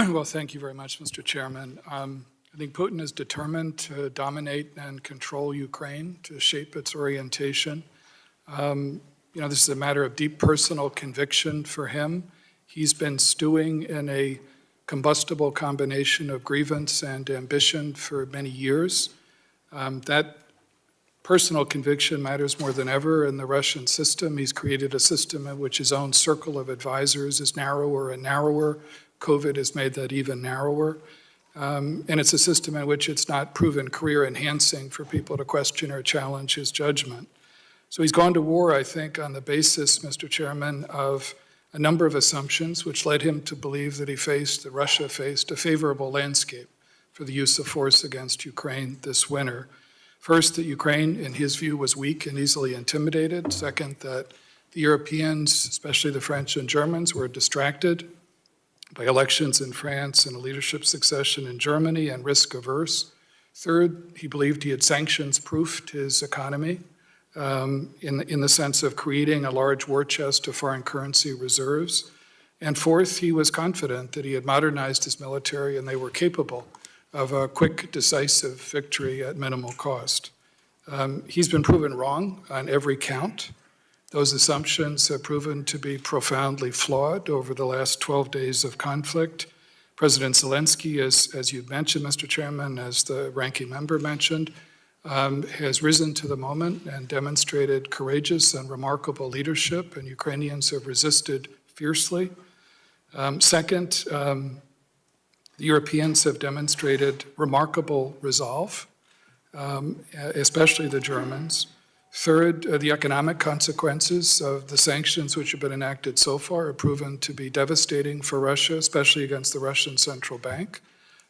Well, thank you very much, Mr. Chairman. I think Putin is determined to dominate and control Ukraine, to shape its orientation. This is a matter of deep personal conviction for him. He's been stewing in a combustible combination of grievance and ambition for many years. That personal conviction matters more than ever in the Russian system. He's created a system in which his own circle of advisors is narrower and narrower. COVID has made that even narrower. And it's a system in which it's not proven career enhancing for people to question or challenge his judgment. So he's gone to war, I think, on the basis, Mr. Chairman, of a number of assumptions which led him to believe that Russia faced a favorable landscape for the use of force against Ukraine this winter. First, that Ukraine, in his view, was weak and easily intimidated. Second, that the Europeans, especially the French and Germans, were distracted by elections in France and a leadership succession in Germany and risk averse. Third, he believed he had sanctions-proofed his economy in the sense of creating a large war chest of foreign currency reserves. And fourth, he was confident that he had modernized his military and they were capable of a quick, decisive victory at minimal cost. He's been proven wrong on every count. Those assumptions have proven to be profoundly flawed over the last 12 days of conflict. President Zelensky, as you mentioned, Mr. Chairman, as the ranking member mentioned, has risen to the moment and demonstrated courageous and remarkable leadership, and Ukrainians have resisted fiercely. Second, the Europeans have demonstrated remarkable resolve, especially the Germans. Third, the economic consequences of the sanctions which have been enacted so far are proven to be devastating for Russia, especially against the Russian central bank,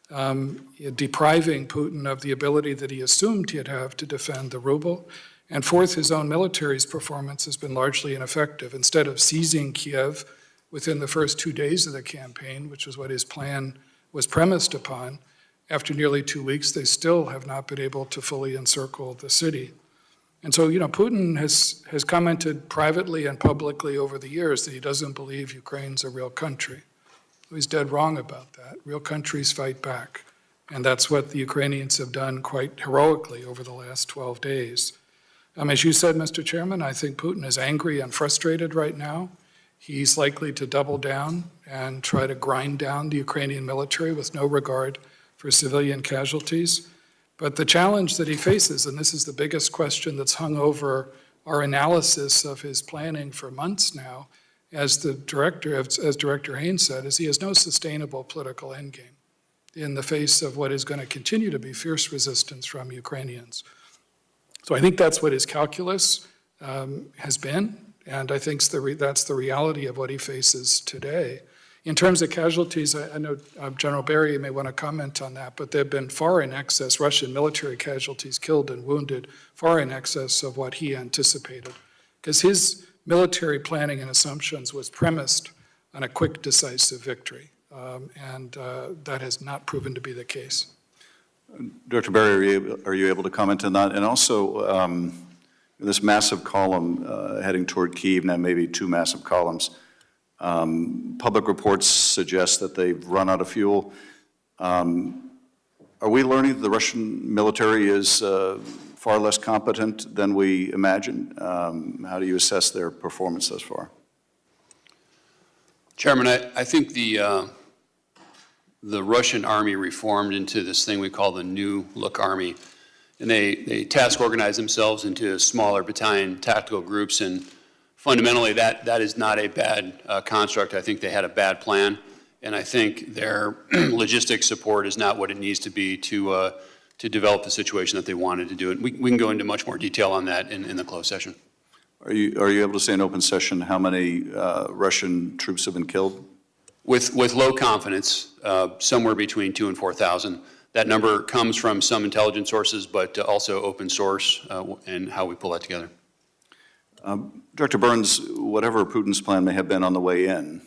depriving Putin of the ability that he assumed he'd have to defend the ruble. And fourth, his own military's performance has been largely ineffective. Instead of seizing Kiev within the first 2 days of the campaign, which was what his plan was premised upon, after nearly 2 weeks, they still have not been able to fully encircle the city. And so, Putin has commented privately and publicly over the years that he doesn't believe Ukraine's a real country. He's dead wrong about that. Real countries fight back. And that's what the Ukrainians have done quite heroically over the last 12 days. As you said, Mr. Chairman, I think Putin is angry and frustrated right now. He's likely to double down and try to grind down the Ukrainian military with no regard for civilian casualties. But the challenge that he faces, and this is the biggest question that's hung over our analysis of his planning for months now, as Director Haynes said, is he has no sustainable political endgame in the face of what is going to continue to be fierce resistance from Ukrainians. So I think that's what his calculus has been, and I think that's the reality of what he faces today. In terms of casualties, I know General Berry may want to comment on that, but they've been far in excess, Russian military casualties killed and wounded, far in excess of what he anticipated. Because his military planning and assumptions was premised on a quick, decisive victory, and that has not proven to be the case. Director Berry, are you able to comment on that? And also, this massive column heading toward Kyiv, now maybe two massive columns, public reports suggest that they've run out of fuel. Are we learning that the Russian military is far less competent than we imagined? How do you assess their performance thus far? Chairman, I think the Russian army reformed into this thing we call the New Look Army. And they task organize themselves into smaller battalion tactical groups, and fundamentally, that is not a bad construct. I think they had a bad plan, and I think their logistics support is not what it needs to be to develop the situation that they wanted to do. And we can go into much more detail on that in the closed session. Are you able to say in open session how many Russian troops have been killed? With low confidence, somewhere between 2,000 and 4,000. That number comes from some intelligence sources, but also open source and how we pull that together. Director Burns, whatever Putin's plan may have been on the way in,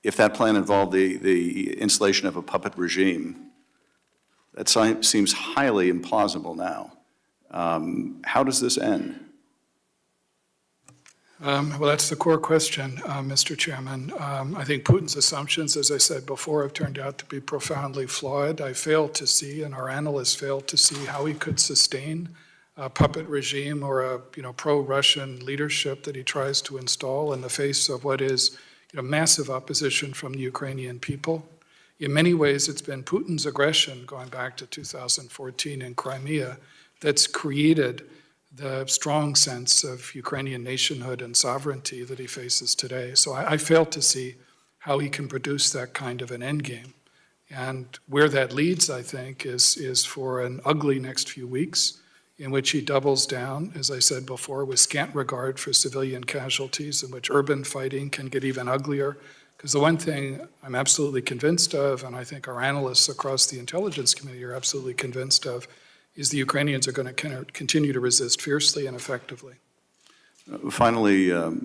if that plan involved the installation of a puppet regime, that seems highly implausible now. How does this end? Well, that's the core question, Mr. Chairman. I think Putin's assumptions, as I said before, have turned out to be profoundly flawed. I fail to see, and our analysts fail to see, how he could sustain a puppet regime or a pro-Russian leadership that he tries to install in the face of what is massive opposition from the Ukrainian people. In many ways, it's been Putin's aggression going back to 2014 in Crimea that's created the strong sense of Ukrainian nationhood and sovereignty that he faces today. So I fail to see how he can produce that kind of an endgame. And where that leads, I think, is for an ugly next few weeks in which he doubles down, as I said before, with scant regard for civilian casualties, in which urban fighting can get even uglier. Because the one thing I'm absolutely convinced of, and I think our analysts across the intelligence community are absolutely convinced of, is the Ukrainians are going to continue to resist fiercely and effectively. Finally,